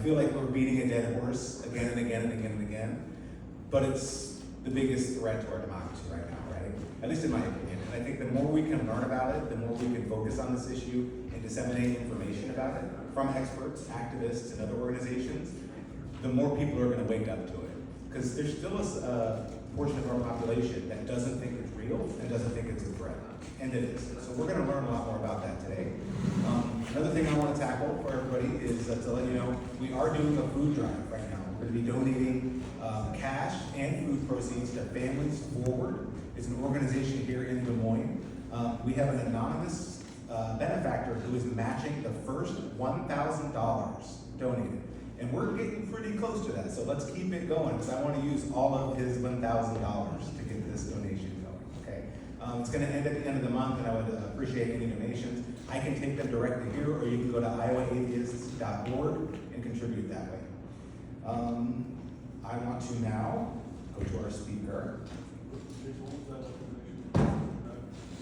feel like we're beating a dead horse again and again and again and again, but it's the biggest threat to our democracy right now, right? At least in my opinion. And I think the more we can learn about it, the more we can focus on this issue and disseminate information about it from experts, activists, and other organizations, the more people are going to wake up to it. Because there's still a portion of our population that doesn't think it's real and doesn't think it's a threat. And it is. So we're going to learn a lot more about that today. Another thing I want to tackle for everybody is to let you know, we are doing a food drive right now. We're going to be donating cash and food proceeds to Families Forward. It's an organization here in Des Moines. We have an anonymous benefactor who is matching the first $1,000 donated. And we're getting pretty close to that, so let's keep it going, because I want to use all of his $1,000 to get this donation going, okay? It's going to end at the end of the month, and I would appreciate any donations. I can take them directly here, or you can go to iowaAtheists.org and contribute that way. I want to now go to our speaker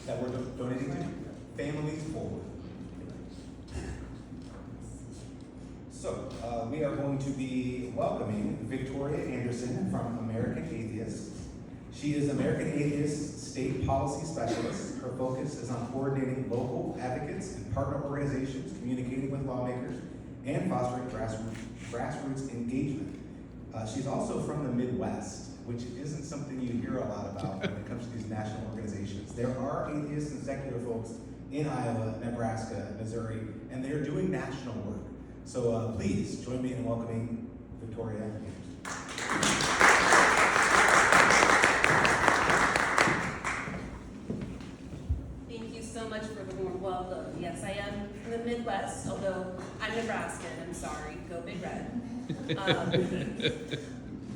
that we're donating to, Families Forward. So, we are going to be welcoming Victoria Anderson from American Atheists. She is American Atheists State Policy Specialist. Her focus is on coordinating local advocates and partner organizations, communicating with lawmakers, and fostering grassroots engagement. She's also from the Midwest, which isn't something you hear a lot about when it comes to these national organizations. There are atheists and secular folks in Iowa, Nebraska, Missouri, and they're doing national work. So please join me in welcoming Victoria Anderson. Thank you so much for the warm welcome. Yes, I am from the Midwest, although I'm Nebraskan. I'm sorry. Go Big Red.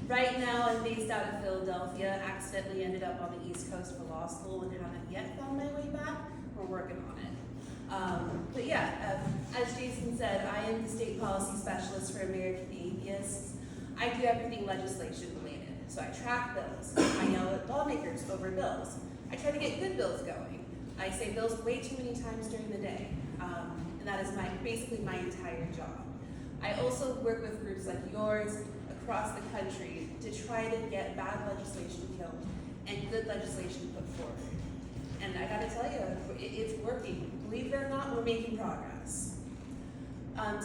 Right now, I'm based out of Philadelphia. Accidentally ended up on the East Coast for law school and haven't yet found my way back. We're working on it. But yeah, as Jason said, I am the state policy specialist for American Atheists. I do everything legislation related. So I track bills. I yell at lawmakers over bills. I try to get good bills going. I say bills way too many times during the day. And that is basically my entire job. I also work with groups like yours across the country to try to get bad legislation killed and good legislation put forward. And I gotta tell you, it's working. Believe it or not, we're making progress.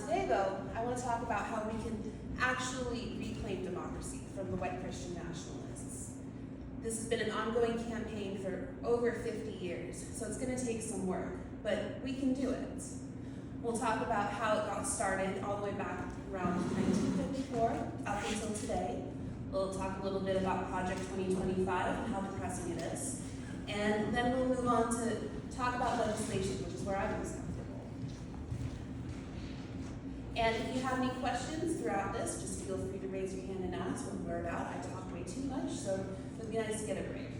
Today though, I wanna talk about how we can actually reclaim democracy from the white Christian nationalists. This has been an ongoing campaign for over 50 years, so it's gonna take some work, but we can do it. We'll talk about how it got started all the way back around 1954 up until today. We'll talk a little bit about Project 2025 and how depressing it is. And then we'll move on to talk about legislation, which is where I'm most comfortable. And if you have any questions throughout this, just feel free to raise your hand and ask. When we're out, I talk way too much, so it would be nice to get a break.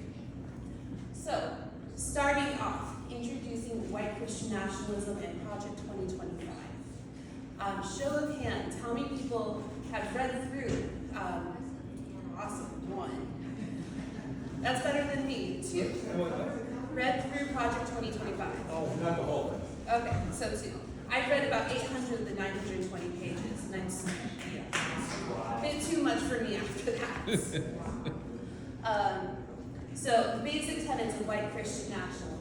So, starting off, introducing white Christian nationalism and Project 2025. Show of hands, how many people have read through, awesome, one. That's better than me, two. Read through Project 2025. Oh, not the whole thing. Okay, so two. I've read about 800 of the 920 pages, and that's a bit too much for me after that. So, the basic tenets of white Christian nationalism.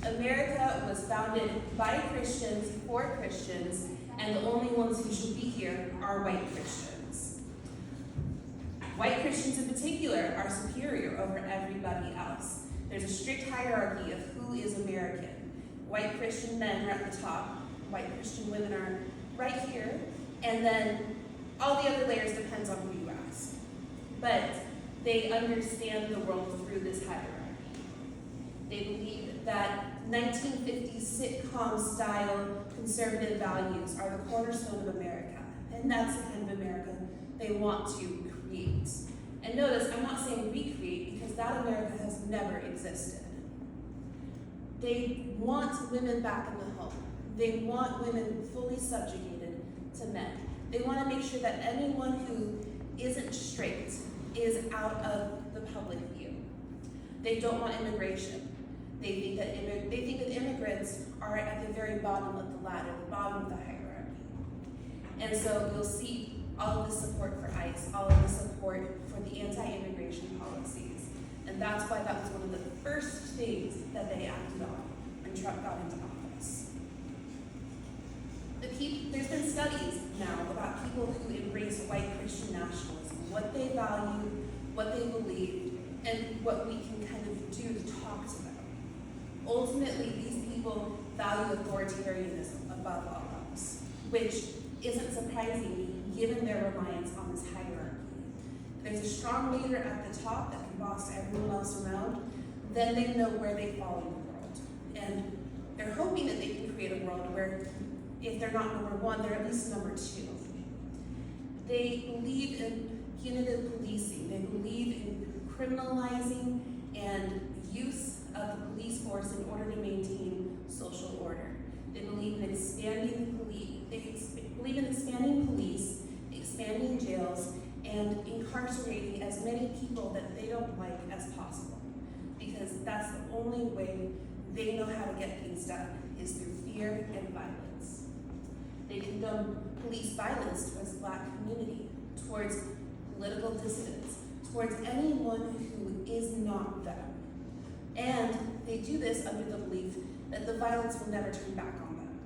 America was founded by Christians for Christians, and the only ones who should be here are white Christians. White Christians in particular are superior over everybody else. There's a strict hierarchy of who is American. White Christian men are at the top, white Christian women are right here, and then all the other layers depends on who you ask. But they understand the world through this hierarchy. They believe that 1950s sitcom-style conservative values are the cornerstone of America, and that's the kind of America they want to create. And notice, I'm not saying recreate, because that America has never existed. They want women back in the home. They want women fully subjugated to men. They want to make sure that anyone who isn't straight is out of the public view. They don't want immigration. They think that immigrants are at the very bottom of the ladder, the bottom of the hierarchy. And so you'll see all of the support for ICE, all of the support for the anti-immigration policies. And that's why that was one of the first things that they acted on when Trump got into office. There's been studies now about people who embrace white Christian nationalism, what they value, what they believe, and what we can kind of do to talk to them. Ultimately, these people value authoritarianism above all else, which isn't surprising given their reliance on this hierarchy. If there's a strong leader at the top that can boss everyone else around, then they know where they fall in the world. And they're hoping that they can create a world where if they're not number one, they're at least number two. They believe in punitive policing. They believe in criminalizing and use of the police force in order to maintain social order. They believe in expanding police, expanding jails, and incarcerating as many people that they don't like as possible. Because that's the only way they know how to get things done, is through fear and violence. They condone police violence towards the Black community, towards political dissidents, towards anyone who is not them. And they do this under the belief that the violence will never turn back on them.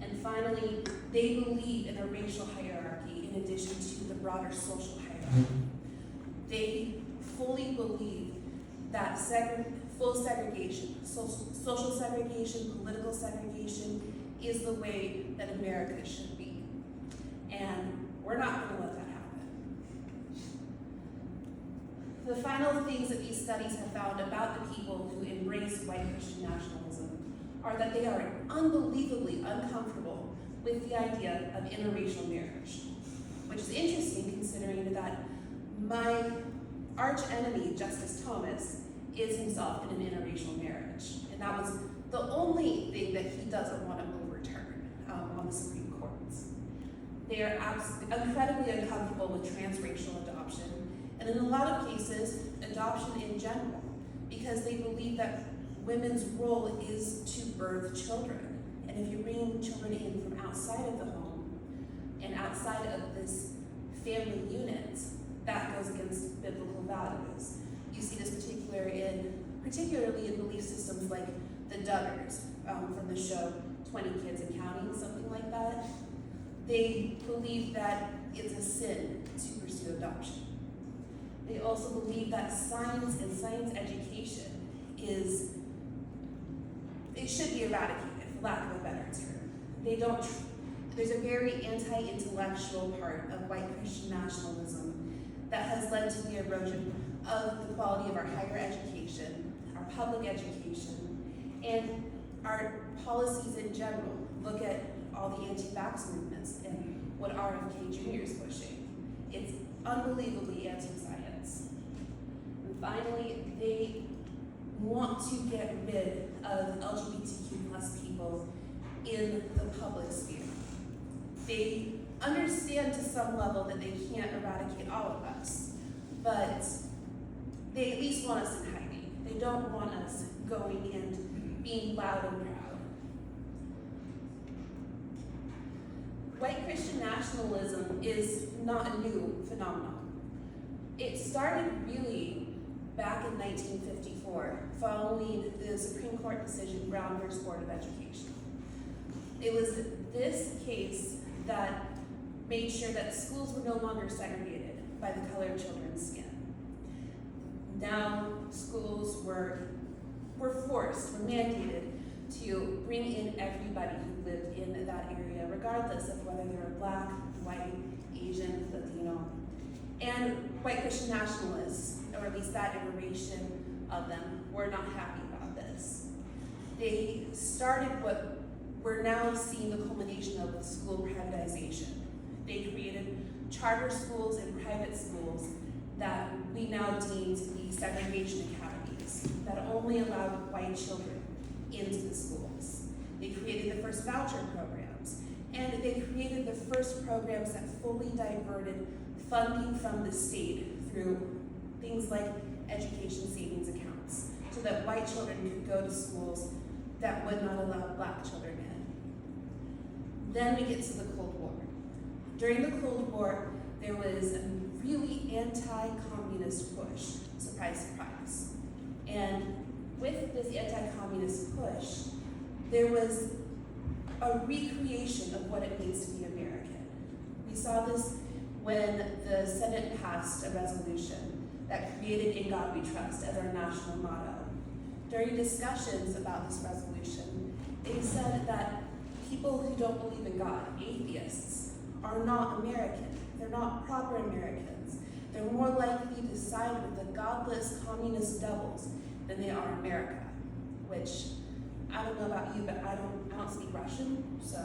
And finally, they believe in a racial hierarchy in addition to the broader social hierarchy. They fully believe that full segregation, social segregation, political segregation is the way that America should be. And we're not going to let that happen. The final things that these studies have found about the people who embrace white Christian nationalism are that they are unbelievably uncomfortable with the idea of interracial marriage, which is interesting considering that my arch enemy, Justice Thomas, is himself in an interracial marriage. And that was the only thing that he doesn't want to overturn on the Supreme Courts. They are incredibly uncomfortable with transracial adoption, and in a lot of cases, adoption in general, because they believe that women's role is to birth children. And if you're bringing children in from outside of the home and outside of this family unit, that goes against biblical values. You see this particularly in belief systems like the Duggars from the show 20 Kids and Counting, something like that. They believe that it's a sin to pursue adoption. They also believe that science and science education it should be eradicated, for lack of a better term. There's a very anti-intellectual part of white Christian nationalism that has led to the erosion of the quality of our higher education, our public education, and our policies in general. Look at all the anti-vax movements and what RFK Jr. is pushing. It's unbelievably anti-science. And finally, they want to get rid of LGBTQ plus people in the public sphere. They understand to some level that they can't eradicate all of us, but they at least want us in hiding. They don't want us going and being loud and proud. White Christian nationalism is not a new phenomenon. It started really back in 1954, following the Supreme Court decision, Brown versus Board of Education. It was this case that made sure that schools were no longer segregated by the color of children's skin. Now schools were mandated to bring in everybody who lived in that area, regardless of whether they were Black, white, Asian, Latino. And white Christian nationalists, or at least that iteration of them, were not happy about this. They started what we're now seeing the culmination of with school privatization. They created charter schools and private schools that we now deem to be segregation academies that only allowed white children into the schools. They created the first voucher programs, and they created the first programs that fully diverted funding from the state through things like education savings accounts, so that white children could go to schools that would not allow Black children in. Then we get to the Cold War. During the Cold War, there was a really anti-communist push, surprise, surprise. And with this anti-communist push, there was a recreation of what it means to be American. We saw this when the Senate passed a resolution that created "In God We Trust" as our national motto. During discussions about this resolution, they said that people who don't believe in God, atheists, are not American. They're not proper Americans. They're more likely to side with the godless communist devils than they are America, which, I don't know about you, but I don't speak Russian, so.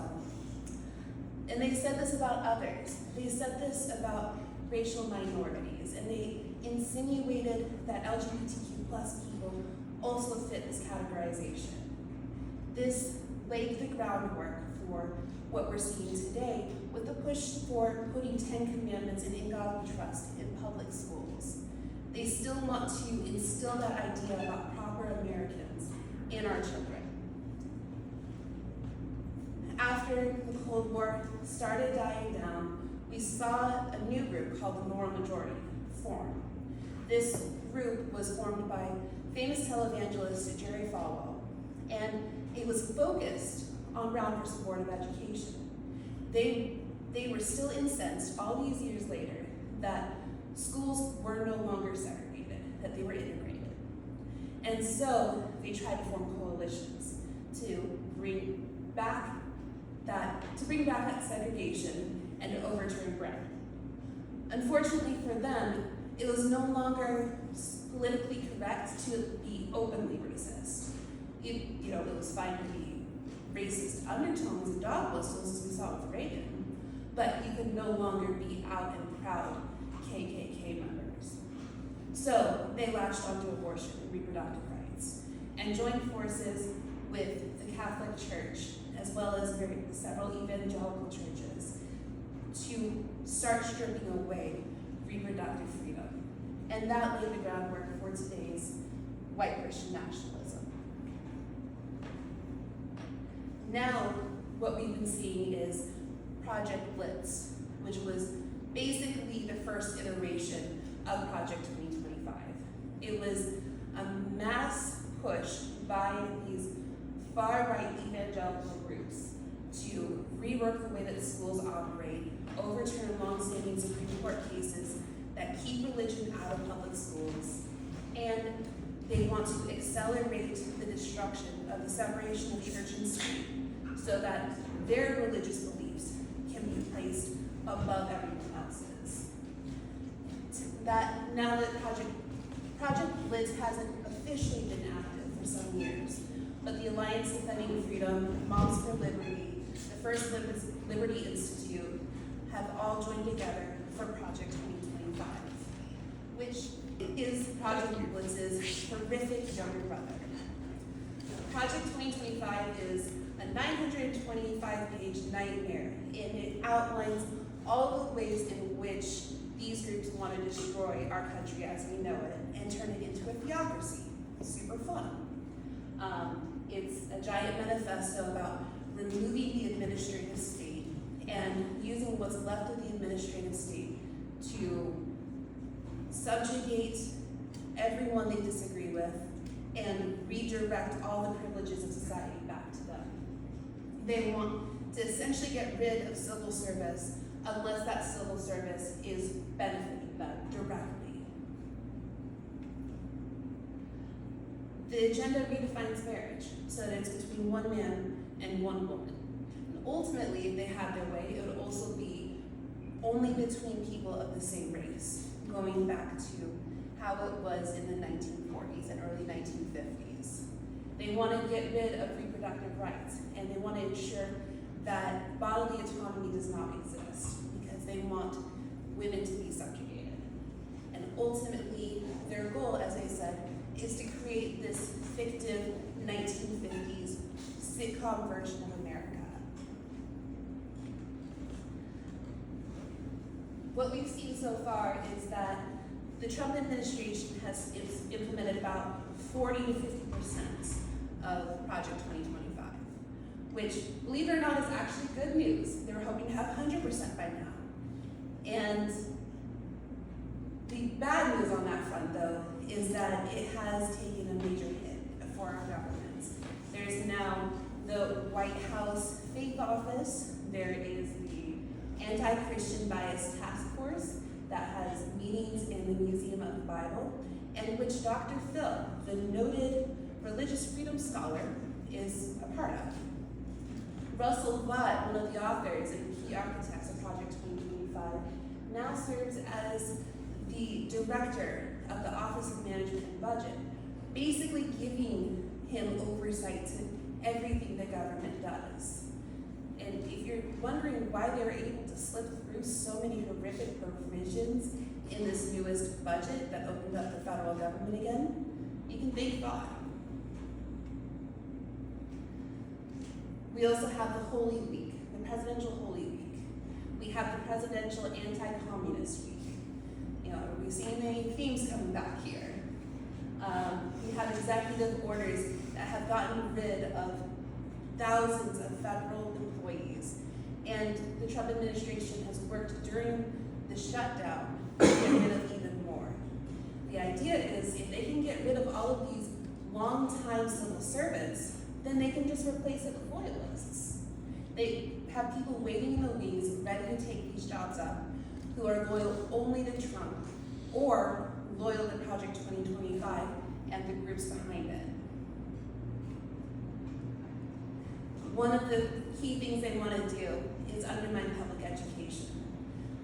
And they said this about others. They said this about racial minorities, and they insinuated that LGBTQ plus people also fit this categorization. This laid the groundwork for what we're seeing today with the push for putting 10 Commandments and "In God We Trust" in public schools. They still want to instill that idea about proper Americans in our children. After the Cold War started dying down, we saw a new group called the Moral Majority form. This group was formed by famous televangelist Jerry Falwell, and it was focused on Brown versus Board of Education. They were still incensed all these years later that schools were no longer segregated, that they were integrated. And so they tried to form coalitions to bring back that segregation and to overturn Brown. Unfortunately for them, it was no longer politically correct to be openly racist. It was fine to be racist undertones and dog whistles, as we saw with Reagan, but you could no longer be out and proud KKK members. So they latched onto abortion and reproductive rights and joined forces with the Catholic Church, as well as several evangelical churches, to start stripping away reproductive freedom. And that laid the groundwork for today's white Christian nationalism. Now, what we've been seeing is Project Blitz, which was basically the first iteration of Project 2025. It was a mass push by these far-right evangelical groups to rework the way that schools operate, overturn long-standing Supreme Court cases that keep religion out of public schools, and they want to accelerate the destruction of the separation of church and state so that their religious beliefs can be placed above everyone else's. Now that Project Blitz hasn't officially been active for some years, but the Alliance Defending Freedom, Moms for Liberty, the First Liberty Institute have all joined together for Project 2025, which is Project Blitz's horrific younger brother. Project 2025 is a 925-page nightmare, and it outlines all the ways in which these groups want to destroy our country as we know it and turn it into a theocracy. Super fun. It's a giant manifesto about removing the administrative state and using what's left of the administrative state to subjugate everyone they disagree with and redirect all the privileges of society back to them. They want to essentially get rid of civil service unless that civil service is benefiting them directly. The agenda redefines marriage so that it's between one man and one woman. And ultimately, if they had their way, it would also be only between people of the same race, going back to how it was in the 1940s and early 1950s. They want to get rid of reproductive rights, and they want to ensure that bodily autonomy does not exist because they want women to be subjugated. And ultimately, their goal, as I said, is to create this fictive 1950s sitcom version of America. What we've seen so far is that the Trump administration has implemented about 40 to 50% of Project 2025, which, believe it or not, is actually good news. They were hoping to have 100% by now. bad news on that front, though, is that it has taken a major hit for our governments. There's now the White House Faith Office. There is the Anti-Christian Bias Task Force that has meetings in the Museum of the Bible, and which Dr. Phil, the noted religious freedom scholar, is a part of. Russell Budd, one of the authors and key architects of Project 2025, now serves as the director of the Office of Management and Budget, basically giving him oversight to everything the government does. And if you're wondering why they were able to slip through so many horrific provisions in this newest budget that opened up the federal government again, you can thank God. We also have the Holy Week, the Presidential Holy Week. We have the Presidential Anti-Communist Week. You know, are we seeing any themes coming back here? We have executive orders that have gotten rid of thousands of federal employees, and the Trump administration has worked during the shutdown to get rid of even more. The idea is if they can get rid of all of these long-time civil servants, then they can just replace it with loyalists. They have people waiting in the wings, ready to take these jobs up, who are loyal only to Trump or loyal to Project 2025 and the groups behind it. One of the key things they want to do is undermine public education.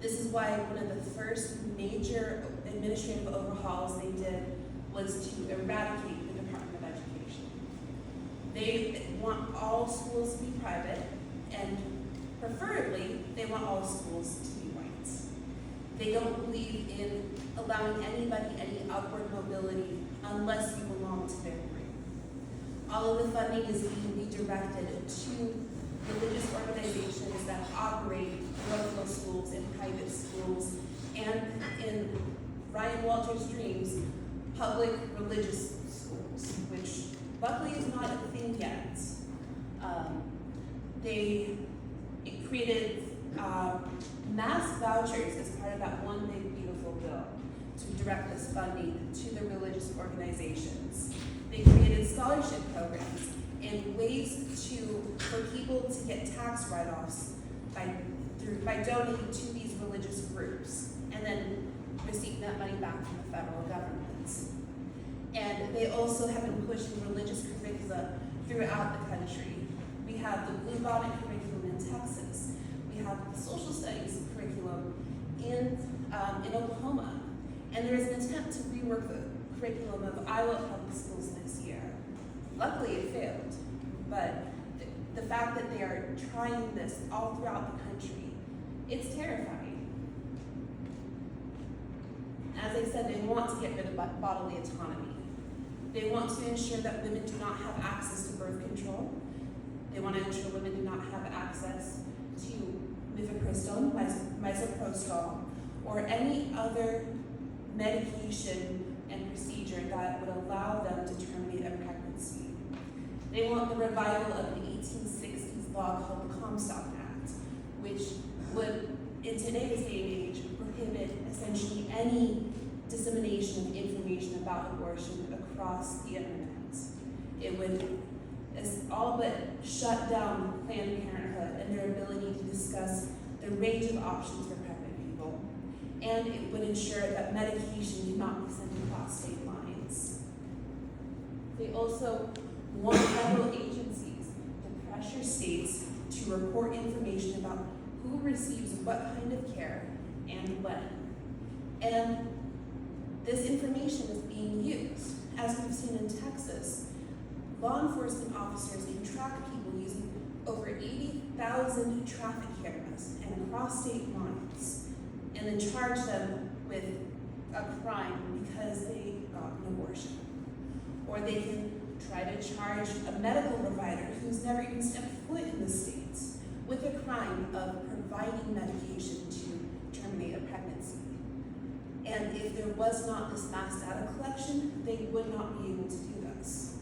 This is why one of the first major administrative overhauls they did was to eradicate the Department of Education. They want all schools to be private, and preferably, they want all schools to be white. They don't believe in allowing anybody any upward mobility unless you belong to their group. All of the funding is being redirected to religious organizations that operate parochial schools and private schools, and in Ryan Walter's dreams, public religious schools, which luckily is not a thing yet. They created mass vouchers as part of that one big beautiful bill to direct this funding to the religious organizations. They created scholarship programs and ways for people to get tax write-offs by donating to these religious groups and then receive that money back from the federal government. And they also have been pushing religious curricula throughout the country. We have the Blue Bonnet curriculum in Texas. We have the social studies curriculum in Oklahoma. And there is an attempt to rework the curriculum of Iowa public schools this year. Luckily it failed, but the fact that they are trying this all throughout the country, it's terrifying. As I said, they want to get rid of bodily autonomy. They want to ensure that women do not have access to birth control. They want to ensure women do not have access to mifepristone, misoprostol, or any other medication and procedure that would allow them to terminate a pregnancy. They want the revival of the 1860s law called the Comstock Act, which would, in today's day and age, prohibit essentially any dissemination of information about abortion across the internet. It would all but shut down Planned Parenthood and their ability to discuss the range of options for pregnant people. And it would ensure that medication cannot be sent across state lines. They also want federal agencies to pressure states to report information about who receives what kind of care and when. And this information is being used. As we've seen in Texas, law enforcement officers can track people using over 80,000 traffic cameras and across state lines, and then charge them with a crime because they got an abortion. Or they can try to charge a medical provider who's never even stepped foot in the States with a crime of providing medication to terminate a pregnancy. And if there was not this mass data collection, they would not be able to do this.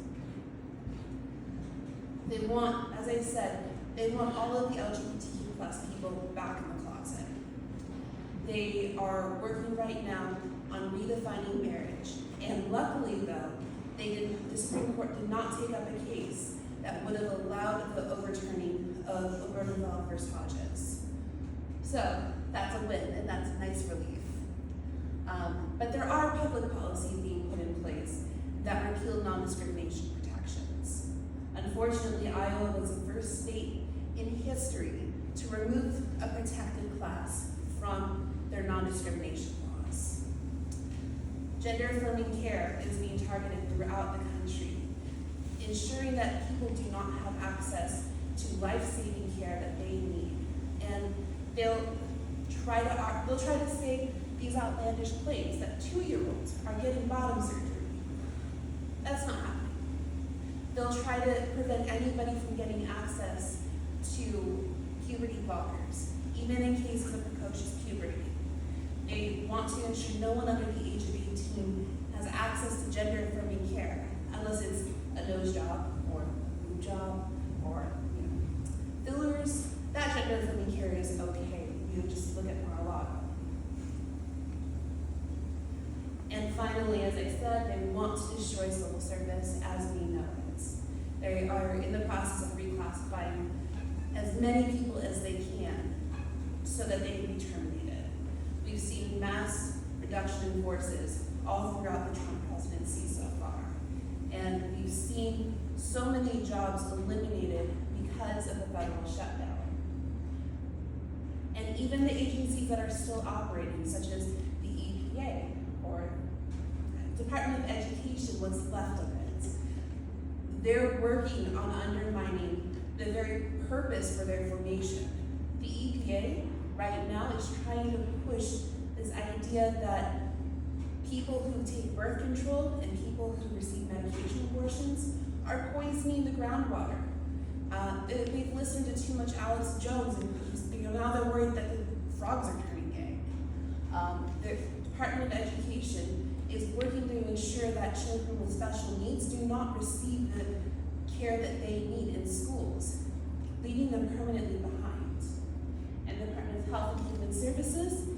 They want, as I said, they want all of the LGBTQ+ people back in the closet. They are working right now on redefining marriage. And luckily though, the Supreme Court did not take up a case that would have allowed the overturning of Obergefell versus Hodges. So that's a win, and that's a nice relief. But there are public policies being put in place that repeal non-discrimination protections. Unfortunately, Iowa was the first state in history to remove a protected class from their non-discrimination laws. Gender-affirming care is being targeted throughout the country, ensuring that people do not have access to life-saving care that they need. And they'll try to say these outlandish claims that 2-year-olds are getting bottom surgery. That's not happening. They'll try to prevent anybody from getting access to puberty blockers, even in cases of precocious puberty. They want to ensure no one under the age of 18 has access to gender-affirming care, unless it's a nose job or a boob job or fillers. That gender-affirming care is okay. You just look at Mar-a-Lago. And finally, as I said, they want to destroy civil service as we know it. They are in the process of reclassifying as many people as they can so that they can be terminated. We've seen mass reduction in forces all throughout the Trump presidency so far. And we've seen so many jobs eliminated because of the federal shutdown. And even the agencies that are still operating, such as the EPA or Department of Education, what's left of it, they're working on undermining the very purpose for their formation. The EPA right now is trying to push this idea that people who take birth control and people who receive medication abortions are poisoning the groundwater. We've listened to too much Alex Jones, and now they're worried that the frogs are turning gay. The Department of Education is working to ensure that children with special needs do not receive the care that they need in schools, leaving them permanently behind. And the Department of Health and Human Services,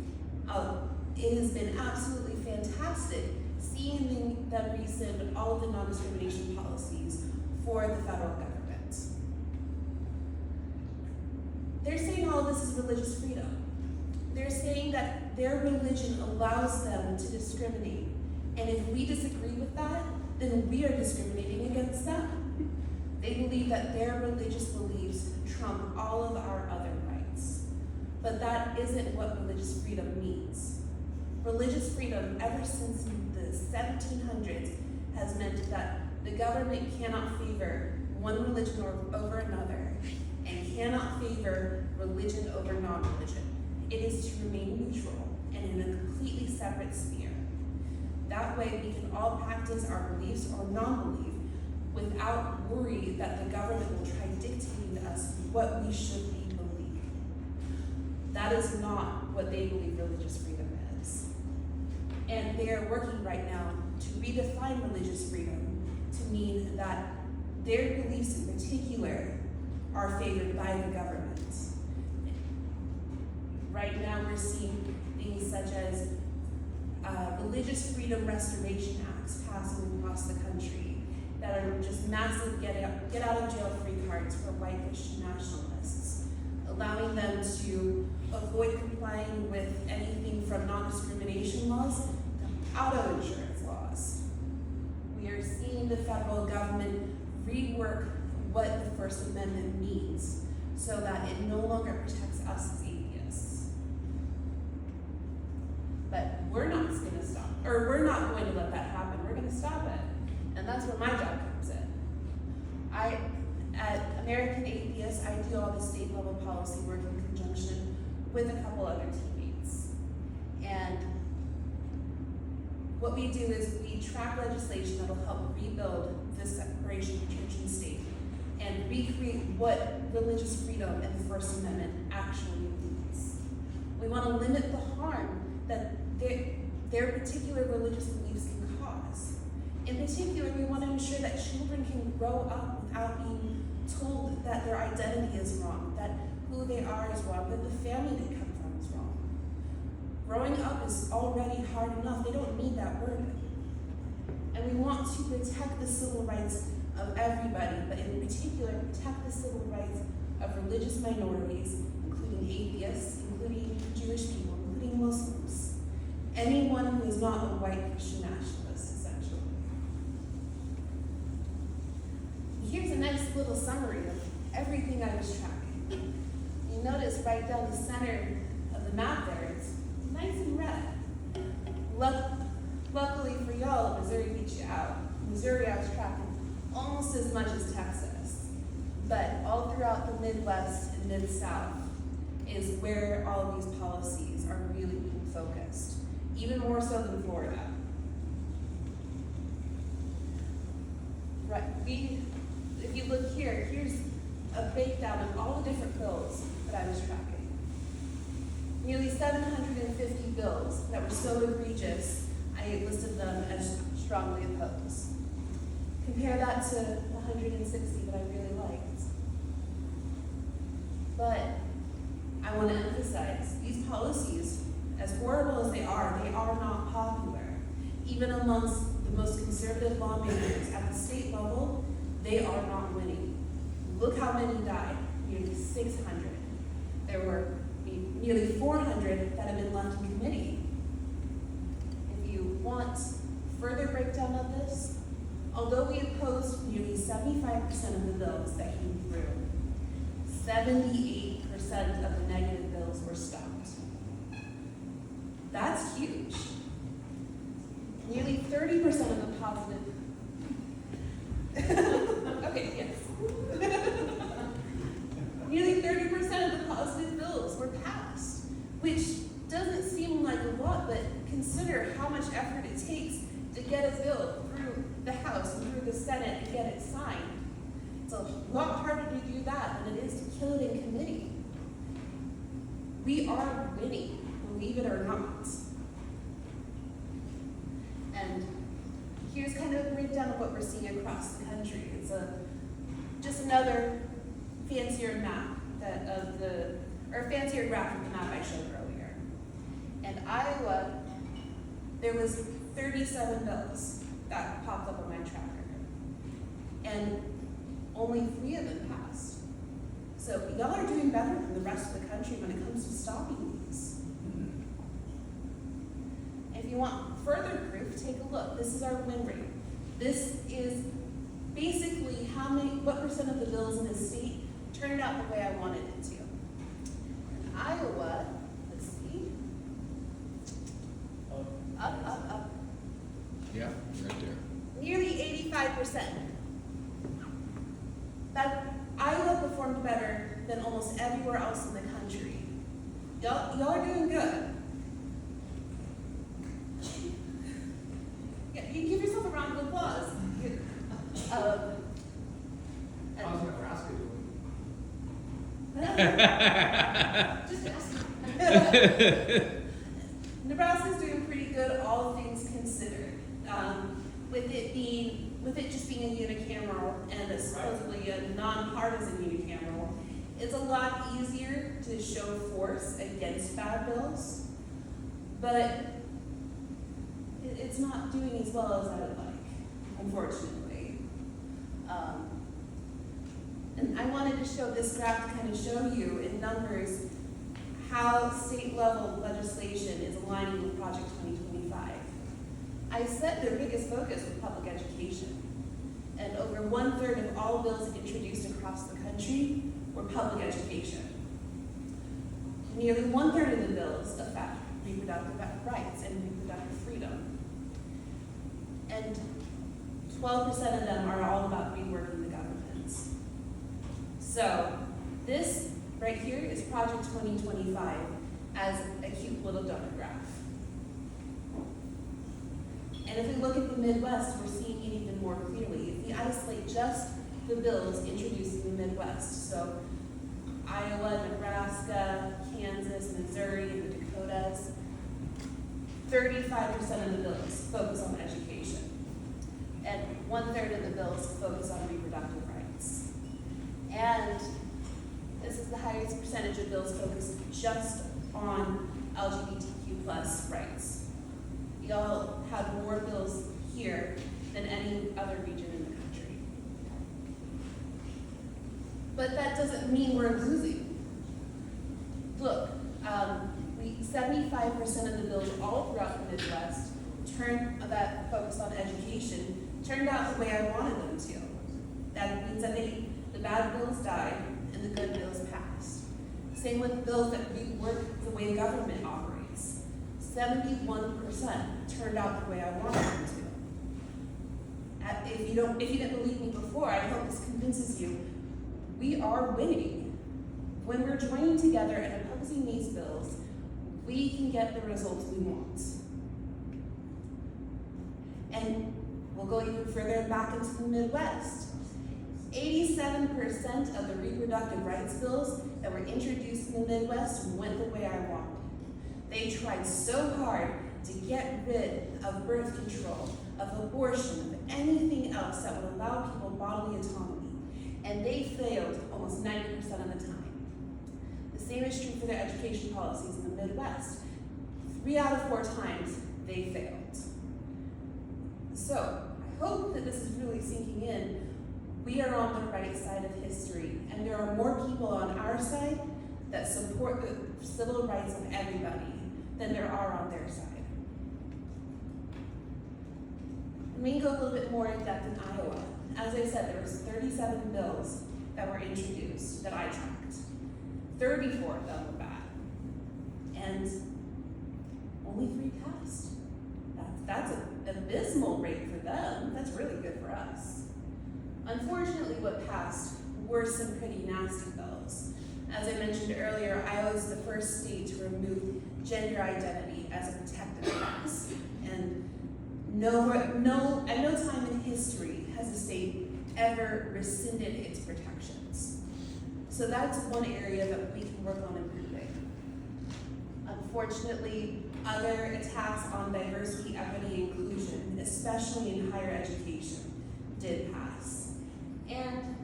it has been absolutely fantastic seeing them rescind all of the non-discrimination policies for the federal government. They're saying all of this is religious freedom. They're saying that their religion allows them to discriminate. And if we disagree with that, then we are discriminating against them. They believe that their religious beliefs trump all of our other rights. But that isn't what religious freedom means. Religious freedom, ever since the 1700s, has meant that the government cannot favor one religion over another and cannot favor religion over non-religion. It is to remain neutral and in a completely separate sphere. That way we can all practice our beliefs or non-belief without worry that the government will try dictating to us what we should be believing. That is not what they believe religious freedom is. And they are working right now to redefine religious freedom to mean that their beliefs in particular are favored by the government. Right now we're seeing things such as religious freedom restoration acts passing across the country that are just massive get out of jail free cards for white Christian nationalists, allowing them to avoid complying with anything from non-discrimination laws to auto insurance laws. We are seeing the federal government rework what the First Amendment means so that it no longer protects us as atheists. But we're not going to stop, or we're not going to let that happen. We're going to stop it. And that's where my job comes in. At American Atheists, I do all the state level policy work in conjunction with a couple other teammates. And what we do is we track legislation that will help rebuild this separation of church and state and recreate what religious freedom and the First Amendment actually means. We want to limit the harm that their particular religious beliefs can cause. In particular, we want to ensure that children can grow up without being told that their identity is wrong, that who they are is wrong, that the family they come from is wrong. Growing up is already hard enough. They don't need that burden. And we want to protect the civil rights of everybody, but in particular, protect the civil rights of religious minorities, including atheists, including Jewish people, including Muslims. Anyone who is not a white Christian nationalist, essentially. Here's a nice little summary of everything I was tracking. You notice right down the center of the map there, it's nice and red. Luckily for y'all, Missouri beat you out. Missouri I was tracking almost as much as Texas. But all throughout the Midwest and Mid-South is where all of these policies are really being focused, even more so than Florida. Right, if you look here, here's a breakdown of all the different bills that I was tracking. Nearly 750 bills that were so egregious, I listed them as strongly opposed. Compare that to the 160 that I really liked. But I want to emphasize, these policies, as horrible as they are not popular. Even amongst the most conservative lawmakers at the state level, they are not winning. Look how many died, nearly 600. There were nearly 400 that have been left in committee. If you want further breakdown of this, although we opposed nearly 75% of the bills that came through, 78% of the negative bills were stopped. That's huge. Nearly 30% of the positive. Okay, yes. Nearly 30% of the positive bills were passed, which doesn't seem like a lot, but consider how much effort it takes to get a bill through the House and through the Senate and get it signed. It's a lot harder to do that than it is to kill it in committee. We are winning, believe it or not. And here's kind of a breakdown of what we're seeing across the country. It's just another fancier map fancier graph of the map I showed earlier. And Iowa, there was 37 bills that popped up on my tracker. And only 3 of them passed. So y'all are doing better than the rest of the country when it comes to stopping these. If you want further proof, take a look. This is our win rate. This is basically what percent of the bills in the state turned out the way I wanted it to. In Iowa, let's see. Up. Yeah, right there. Nearly 85%. Iowa performed better than almost everywhere else in the country. Y'all are doing good. Yeah, you can give yourself a round of applause. How's Nebraska doing? Just ask. Nebraska's doing pretty good, all things considered. With it just being a unicameral and supposedly a nonpartisan unicameral, it's a lot easier to show force against bad bills, but it's not doing as well as I would like, unfortunately. And I wanted to show this graph to kind of show you in numbers how state level legislation is aligning with Project 2025. I said their biggest focus was public education, and over 1/3 of all bills introduced across the country were public education. Nearly 1/3 of the bills affect reproductive rights and reproductive freedom. And 12% of them are all about reworking the governments. So this right here is Project 2025 as a cute little donut graph. And if we look at the Midwest, we're seeing it even more clearly. If we isolate just the bills introduced in the Midwest, so Iowa, Nebraska, Kansas, Missouri, and the Dakotas, 35% of the bills focus on education, and 1/3 of the bills focus on reproductive rights. And this is the highest percentage of bills focused just on LGBTQ plus rights. Y'all have more bills here than any other region in the country. But that doesn't mean we're losing. Look, 75% of the bills all throughout the Midwest that focused on education turned out the way I wanted them to. That means that the bad bills died and the good bills passed. Same with bills that rework the way government operates. 71% turned out the way I wanted them to. If you didn't believe me before, I hope this convinces you. We are winning. When we're joining together and opposing these bills, we can get the results we want. And we'll go even further back into the Midwest. 87% of the reproductive rights bills that were introduced in the Midwest went the way I wanted. They tried so hard to get rid of birth control, of abortion, of anything else that would allow people bodily autonomy. And they failed almost 90% of the time. The same is true for their education policies in the Midwest. 3 out of 4 times, they failed. So, I hope that this is really sinking in. We are on the right side of history, and there are more people on our side that support the civil rights of everybody than there are on their side. Let me go a little bit more in depth in Iowa. As I said, there was 37 bills that were introduced that I tracked. 34 of them were bad, and only 3 passed. That's an abysmal rate for them. That's really good for us. Unfortunately, what passed were some pretty nasty bills. As I mentioned earlier, Iowa is the first state to remove gender identity as a protected class, and at no time in history has the state ever rescinded its protections. So that's one area that we can work on improving. Unfortunately, other attacks on diversity, equity, and inclusion, especially in higher education, did pass. And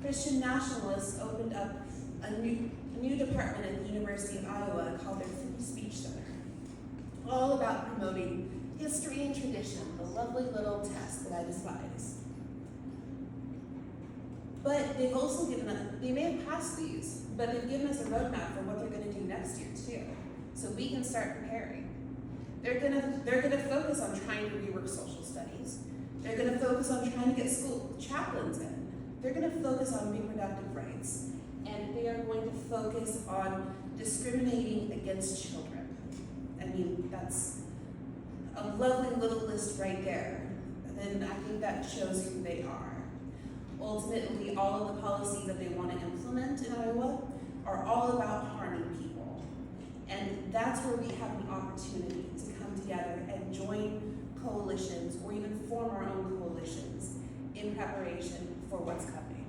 Christian Nationalists opened up a new department at the University of Iowa called their Free Speech Center, all about promoting history and tradition, the lovely little test that I despise. But they've also they may have passed these, but they've given us a roadmap for what they're going to do next year too, so we can start preparing. They're gonna focus on trying to rework social studies. They're gonna focus on trying to get school chaplains in. They're gonna focus on reproductive rights, and they are going to focus on discriminating against children. I mean, that's a lovely little list right there. And I think that shows who they are. Ultimately, all of the policies that they want to implement in Iowa are all about harming people. And that's where we have an opportunity to come together and join coalitions or even form our own coalitions in preparation for what's coming.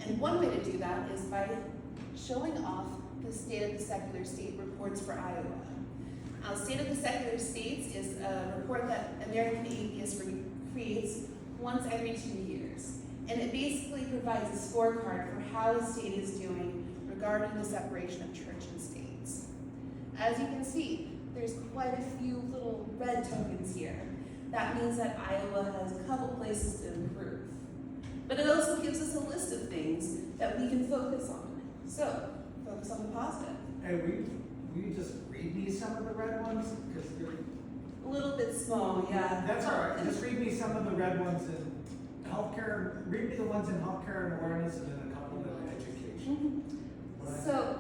And one way to do that is by showing off the State of the Secular State reports for Iowa. State of the Secular States is a report that American Atheists creates once every 2 years. And it basically provides a scorecard for how the state is doing regarding the separation of church and states. As you can see, there's quite a few little red tokens here. That means that Iowa has a couple places to improve. But it also gives us a list of things that we can focus on. So, focus on the positive. Hey, will you just read me some of the red ones? Because they're... A little bit small, yeah. That's all right. Just read me some of the red ones in healthcare. Read me the ones in healthcare and awareness, and then a couple in education. So,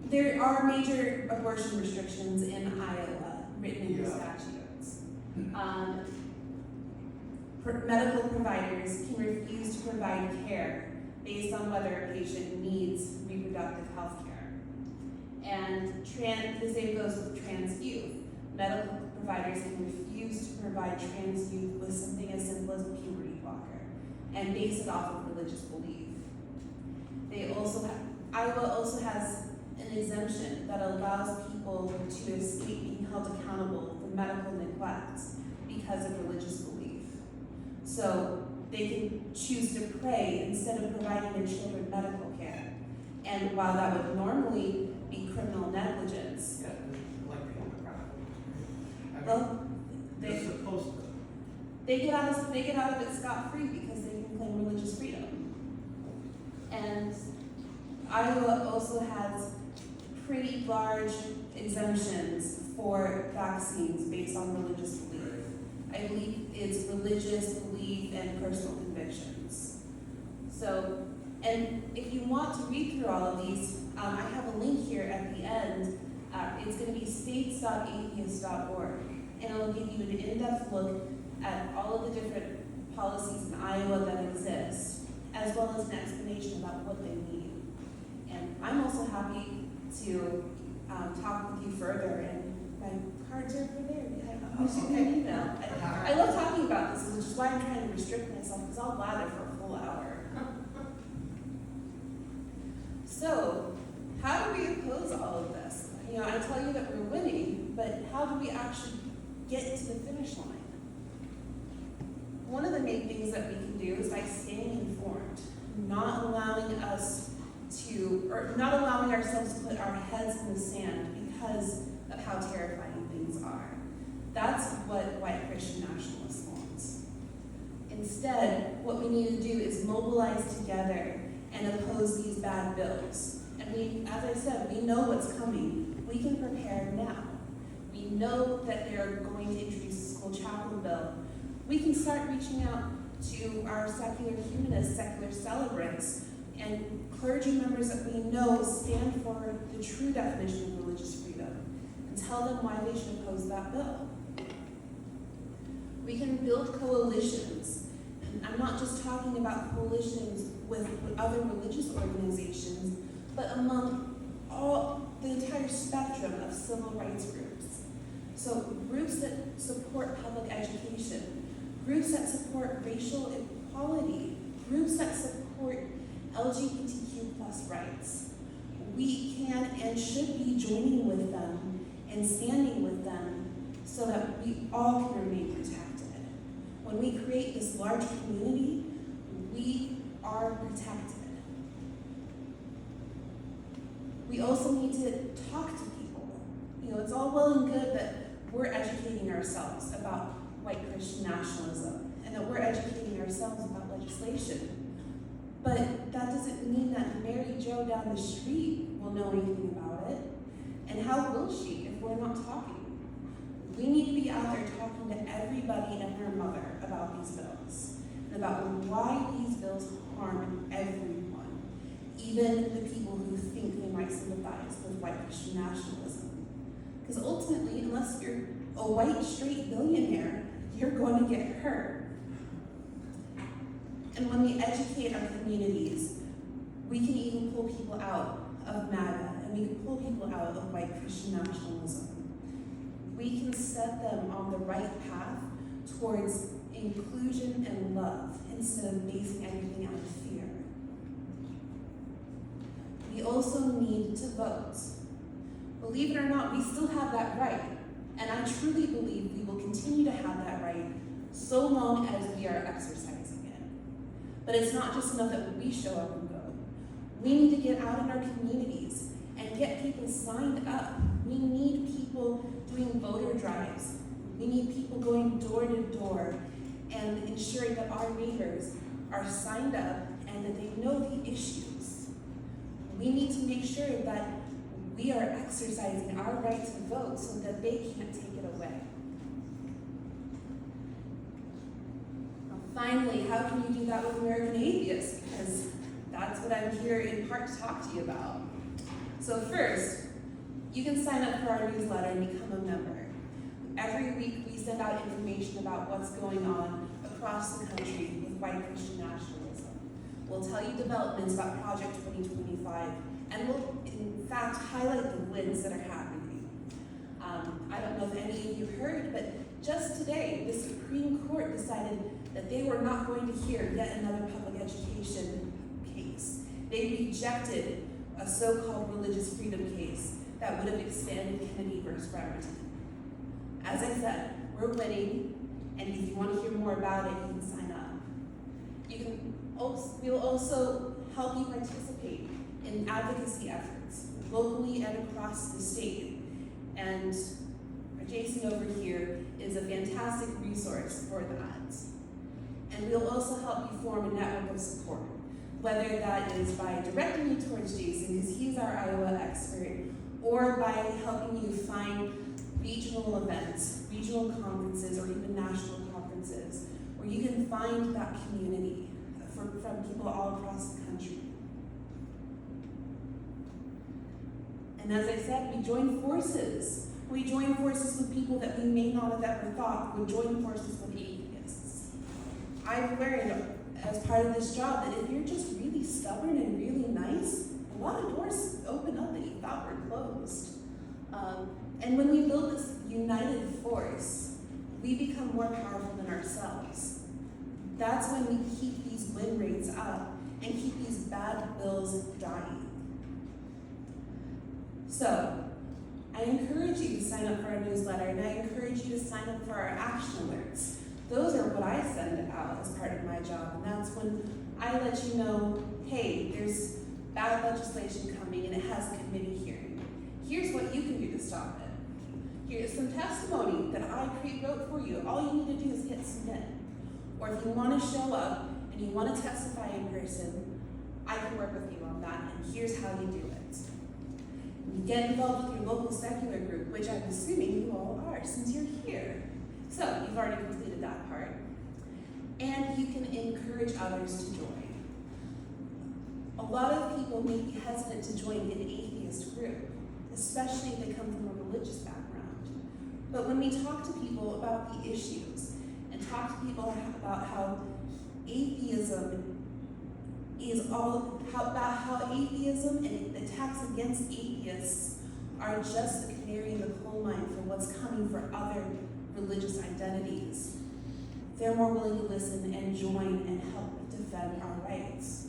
there are major abortion restrictions in Iowa written into statutes. Medical providers can refuse to provide care based on whether a patient needs reproductive health care. And the same goes with trans youth. Medical providers can refuse to provide trans youth with something as simple as a puberty blocker and base it off of religious belief. Iowa also has an exemption that allows people to escape being held accountable for medical neglect because of religious belief. So they can choose to pray instead of providing their children medical care. And while that would normally be criminal negligence, they get out of it scot-free because they can claim religious freedom. And Iowa also has pretty large exemptions for vaccines based on religious belief. I believe it's religious belief and personal convictions. So, and if you want to read through all of these, I have a link here at the end. It's going to be states.atheist.org, and it'll give you an in-depth look at all of the different policies in Iowa that exist, as well as an explanation about what they mean. And I'm also happy to talk with you further, and my cards are over there. I'm shooting an email. I love talking about this, which is why I'm trying to restrict myself, because I'll blather for a full hour. So, how do we oppose all of this? You know, I tell you that we're winning, but how do we actually get to the finish line? One of the main things that we can do is by staying informed, not allowing ourselves to put our heads in the sand because of how terrifying things are. That's what white Christian nationalists want. Instead, what we need to do is mobilize together and oppose these bad bills. And we, as I said, we know what's coming. We can prepare now. We know that they're going to introduce a school chaplain bill. We can start reaching out to our secular humanists, secular celebrants, and clergy members that we know stand for the true definition of religious freedom, and tell them why they should oppose that bill. We can build coalitions. And I'm not just talking about coalitions with other religious organizations, but among the entire spectrum of civil rights groups. So groups that support public education, groups that support racial equality, groups that support LGBTQ plus rights. We can and should be joining with them and standing with them so that we all can remain protected. When we create this large community, we are protected. We also need to talk to people. You know, it's all well and good that we're educating ourselves about white Christian nationalism and that we're educating ourselves about legislation. But that doesn't mean that Mary Jo down the street will know anything about it. And how will she if we're not talking? We need to be out there talking to everybody and their mother about these bills and about why these bills harm everyone, even the people who think they might sympathize with white Christian nationalism. Because ultimately, unless you're a white straight billionaire, you're going to get hurt. And when we educate our communities, we can even pull people out of MAGA, and we can pull people out of white Christian nationalism. We can set them on the right path towards inclusion and love instead of basing everything out of fear. We also need to vote. Believe it or not, we still have that right. And I truly believe we will continue to have that right so long as we are exercising it. But it's not just enough that we show up and vote. We need to get out in our communities and get people signed up. We need people doing voter drives. We need people going door to door and ensuring that our neighbors are signed up and that they know the issues. We need to make sure that we are exercising our right to vote so that they can't take it away. Now, finally, how can you do that with American Atheists? Because that's what I'm here in part to talk to you about. So first, you can sign up for our newsletter and become a member. Every week we send out information about what's going on across the country with white Christian nationalism. We'll tell you developments about Project 2025, and we'll in fact highlight the wins that are happening. I don't know if any of you heard, but just today the Supreme Court decided that they were not going to hear yet another public education case. They rejected a so-called religious freedom case that would have expanded Kennedy versus Bremerton. As I said, we're winning, and if you want to hear more about it, you can sign up. We will also help you participate in advocacy efforts, locally and across the state. And Jason over here is a fantastic resource for that. And we'll also help you form a network of support, whether that is by directing you towards Jason, because he's our Iowa expert, or by helping you find regional events, regional conferences, or even national conferences, where you can find that community from people all across the country. And as I said, we join forces. We join forces with people that we may not have ever thought would join forces with atheists. I've learned as part of this job that if you're just really stubborn and really nice, a lot of doors open up that you thought were closed. And when we build this united force, we become more powerful than ourselves. That's when we keep these win rates up and keep these bad bills dying. So, I encourage you to sign up for our newsletter, and I encourage you to sign up for our action alerts. Those are what I send out as part of my job, and that's when I let you know, hey, there's bad legislation coming and it has a committee hearing. Here's what you can do to stop it. Here's some testimony that I pre-wrote for you. All you need to do is hit submit. Or if you want to show up and you want to testify in person, I can work with you on that, and here's how you do it. You get involved with your local secular group, which I'm assuming you all are since you're here. So you've already completed that part. And you can encourage others to join. A lot of people may be hesitant to join an atheist group, especially if they come from a religious background. But when we talk to people about the issues and talk to people about how atheism is about how atheism and attacks against atheists are just the canary in the coal mine for what's coming for other religious identities, they're more willing to listen and join and help defend our rights.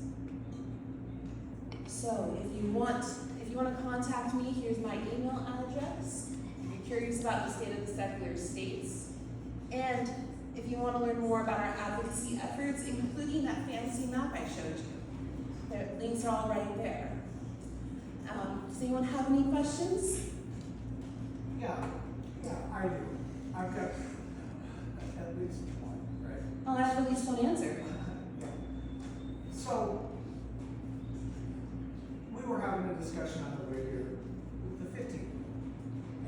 So if you want to contact me, here's my email address. If you're curious about the state of the secular states, and if you want to learn more about our advocacy efforts, including that fancy map I showed you, the links are all right there. Does anyone have any questions? Yeah, I do. I've got at least one, right? I'll have at least one answer. Yeah. So, we were having a discussion on the way here with the 15th,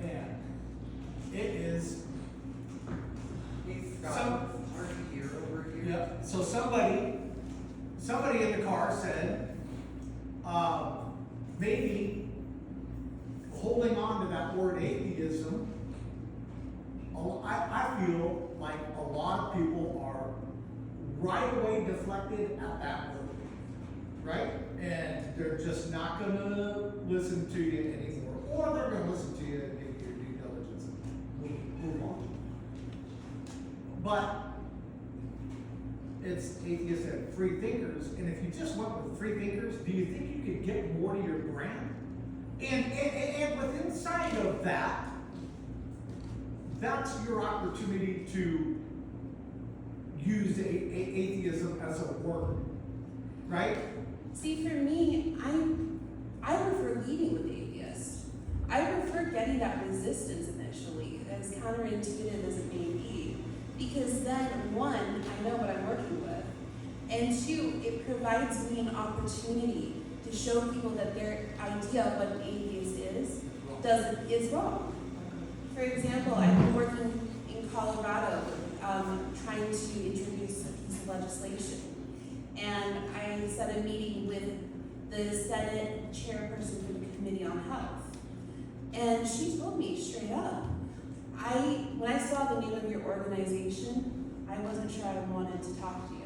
and it is over here. yeah. So somebody in the car said, maybe holding on to that word atheism, I feel like a lot of people are right away deflected at that word, right? And they're just not gonna listen to you anymore, or they're gonna listen to you and give your due diligence and move on. But it's atheists and free thinkers, and if you just went with free thinkers, do you think you could get more to your brand? And with inside of that, that's your opportunity to use atheism as a word, right? See, for me, I prefer leading with atheists. I prefer getting that resistance initially, as counterintuitive as it may be, because then, one, I know what I'm working with, and two, it provides me an opportunity to show people that their idea of what an atheist is wrong. For example, I've been working in Colorado, trying to introduce a piece of legislation, and I set a meeting with the Senate chairperson for the Committee on Health, and she told me straight up, when I saw the name of your organization, I wasn't sure I wanted to talk to you.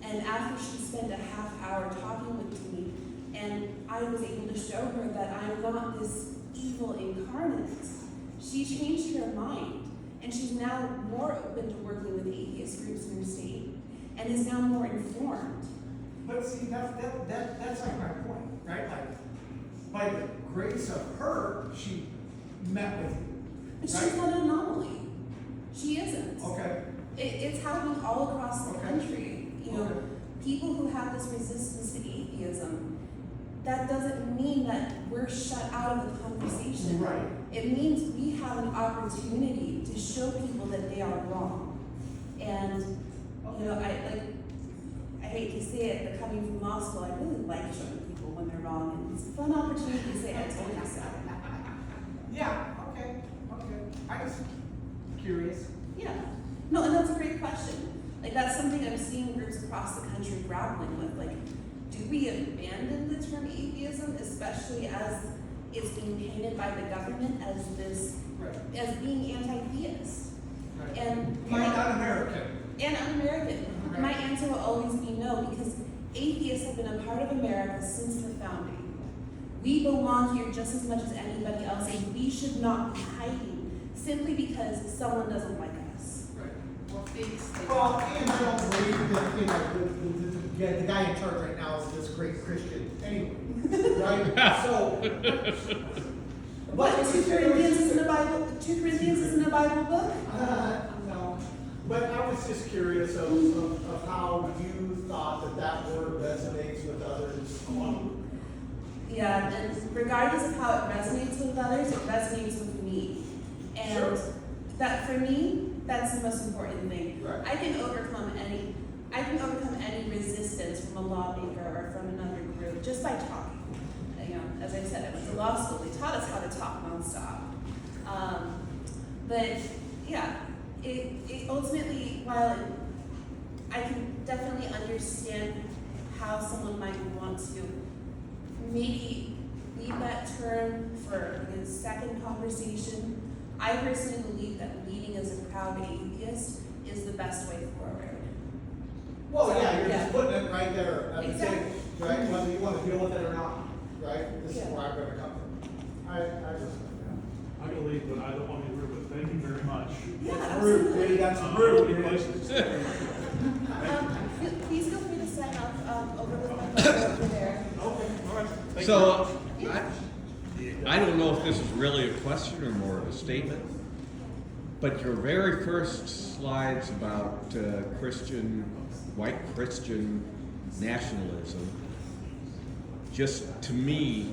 And after she spent a half hour talking with me, and I was able to show her that I'm not this evil incarnate, she changed her mind, and she's now more open to working with atheist groups in her state, and is now more informed. But see, that's like my point, right? Like, by the grace of her, she met with you. But right? she's not an anomaly. She isn't. Okay. It's happening all across the Okay. country. You know, Okay. people who have this resistance to atheism, that doesn't mean that we're shut out of the conversation. opposition. Right. It means we have an opportunity to show people that they are wrong. And, you know, I hate to say it, but coming from law school, I really like showing people when they're wrong. And it's a fun opportunity to say, I told you so. Yeah, okay. I was curious. Yeah. No, and that's a great question. Like, that's something I'm seeing groups across the country grappling with. Like, do we abandon the term atheism, especially as it's being painted by the government as this, Right. as being anti-theist? Right. And Like un-American. and un-American. Right. My answer will always be no, because atheists have been a part of America since the founding. We belong here just as much as anybody else, and we should not be hiding simply because someone doesn't like us. Right. Well, thanks. Well, and I don't believe that, you know, the guy in charge right now is this great Christian anyway, right? So. But 2 Corinthians isn't a Bible. 2 Corinthians isn't a Bible book. No, but I was just curious of how you thought that word resonates with others. Yeah, and regardless of how it resonates with others, it resonates with me. And Sure. that for me, that's the most important thing. Right. I can overcome any resistance from a lawmaker or from another group just by talking. You know, as I said, I went to law school. They taught us how to talk nonstop. But yeah, it ultimately, while I can definitely understand how someone might want to maybe leave that term for a second conversation, I personally believe that leading as a proud atheist is the best way forward. Well, So, yeah, you're yeah. just putting it right there at the Exactly. table, right? Whether you want to deal with it or not, right? This is Yeah. where I'm gonna come from. I just, I believe, but I don't want to be rude, but thank you very much. Yeah, rude, absolutely. Lee, that's Rude rude. places. Please feel free to sign up over with my brother over there. Okay, all right. Thank you. So, I don't know if this is really a question or more of a statement, but your very first slides about white Christian nationalism, just to me,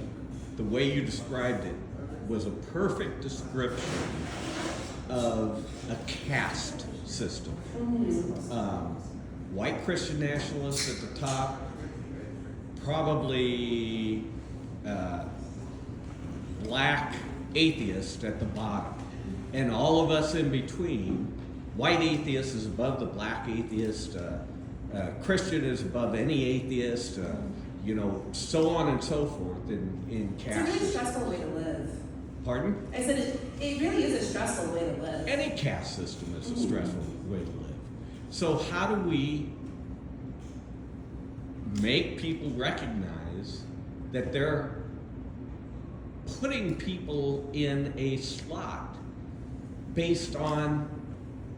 the way you described it was a perfect description of a caste system. White Christian nationalists at the top, probably black atheist at the bottom, and all of us in between. White atheist is above the black atheist, Christian is above any atheist, you know, so on and so forth in It's a caste. really stressful way to live. Pardon? I said it really is a stressful way to live. Any caste system is a stressful way to live. So how do we make people recognize that they're putting people in a slot based on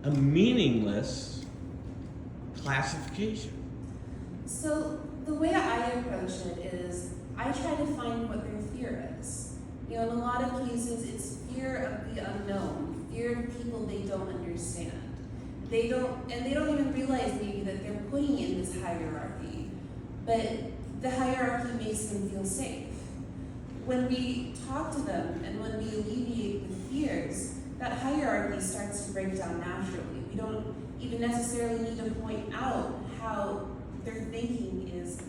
a meaningless classification? So the way I approach it is I try to find what their fear is. You know, in a lot of cases, it's fear of the unknown, fear of people they don't understand. They don't even realize maybe that they're putting in this hierarchy, but the hierarchy makes them feel safe. When we talk to them and when we alleviate the fears, that hierarchy starts to break down naturally. We don't even necessarily need to point out how their thinking is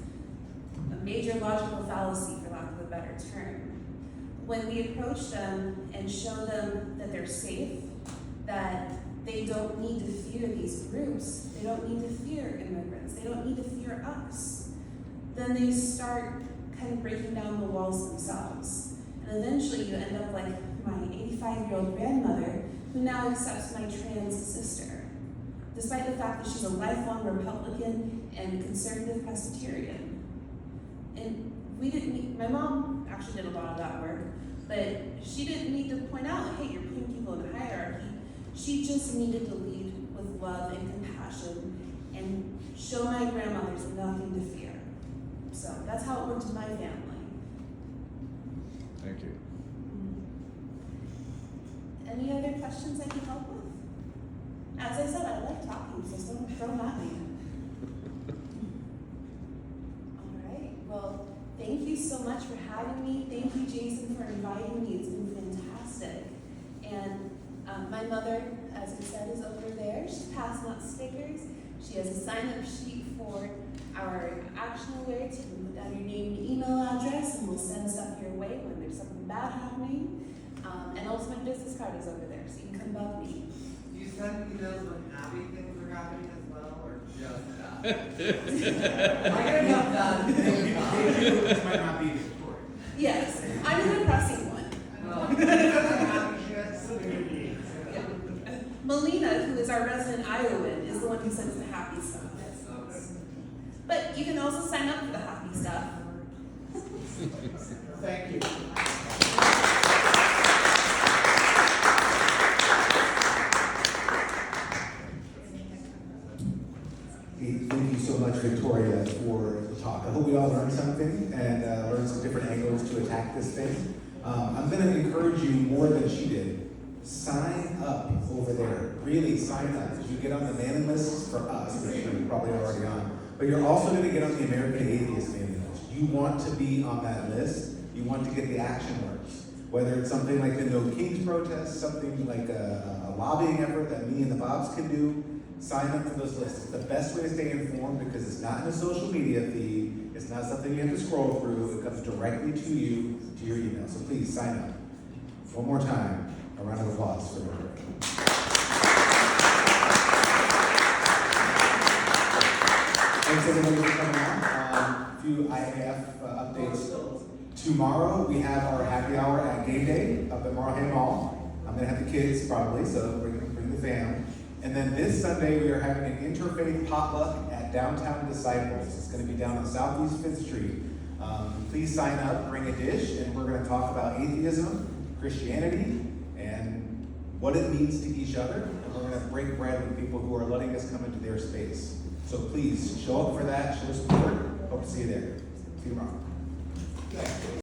a major logical fallacy, for lack of a better term. When we approach them and show them that they're safe, that they don't need to fear these groups, they don't need to fear immigrants, they don't need to fear us, then they start kind of breaking down the walls themselves. And eventually you end up like my 85-year-old grandmother, who now accepts my trans sister, despite the fact that she's a lifelong Republican and conservative Presbyterian. And we didn't need, my mom actually did a lot of that work, but she didn't need to point out, hey, you're putting people in a hierarchy. She just needed to lead with love and compassion and show my grandma there's nothing to fear. So that's how it worked in my family. Thank you. Any other questions I can help with? As I said, I like talking, so don't throw them at me. All right, well, thank you so much for having me. Thank you, Jason, for inviting me. It's been fantastic. My mother, as I said, is over there. She's passing out stickers. She has a sign-up sheet for our action alerts. You can put down your name and email address, and we'll send stuff your way when there's something bad happening. And also my business card is over there, so you can come bug me. Do you send emails when happy things are happening as well, or just that? I gotta get done. This might not be the story. Yes, I'm the depressing one. Happy shit. Yeah. Melina, who is our resident Iowan, is the one who sends the happy stuff. But you can also sign up for the happy stuff. Thank you. Hey, thank you so much, Victoria, for the talk. I hope we all learned something and learned some different angles to attack this thing. I'm going to encourage you more than she did. Sign up over there. Really sign up. You get on the mailing list for us, which you're probably already on. But you're also going to get on the American Atheist mailing list. You want to be on that list. You want to get the action words. Whether it's something like the No Kings protest, something like a lobbying effort that me and the Bobs can do, sign up for those lists. It's the best way to stay informed because it's not in a social media feed. It's not something you have to scroll through. It comes directly to you, to your email. So please sign up. One more time, a round of applause for her. Thanks everybody for coming on. A few IAF updates. Tomorrow we have our happy hour at Game Day up at Morahan Mall. I'm gonna have the kids probably, so bring the fam. And then this Sunday we are having an interfaith potluck at Downtown Disciples. It's gonna be down on Southeast 5th Street. Please sign up, bring a dish, and we're gonna talk about atheism, Christianity, and what it means to each other. And we're gonna break bread with people who are letting us come into their space. So please show up for that, show support. Hope to see you there. See you tomorrow.